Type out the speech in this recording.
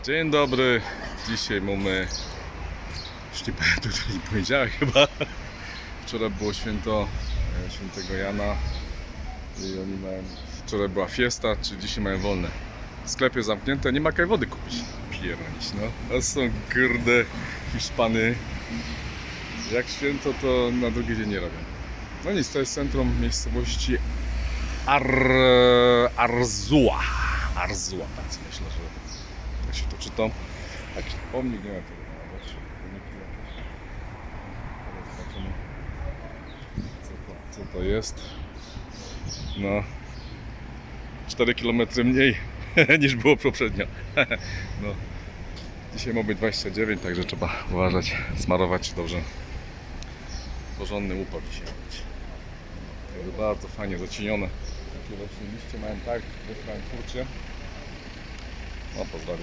Dzień dobry, dzisiaj mamy poniedziałek chyba. Wczoraj było święto świętego Jana i oni mają, wczoraj była fiesta, czy dzisiaj mają wolne. Sklepy zamknięte, nie ma kaj wody kupić. Piernić, no. A są kurde Hiszpany. Jak święto, to na drugi dzień nie robią. No nic, to jest centrum miejscowości Arzua. Arzua, tak myślę, że tak się to czyta. Jakiś pomnik, nie wiem, co to jest. No 4 km mniej niż było poprzednio. No. Dzisiaj ma być 29, także trzeba uważać, smarować dobrze. Porządny upał dzisiaj ma być. Jest bardzo fajnie zacienione. Takie właśnie liście mają tak we Frankfurcie. No pozdrawiam.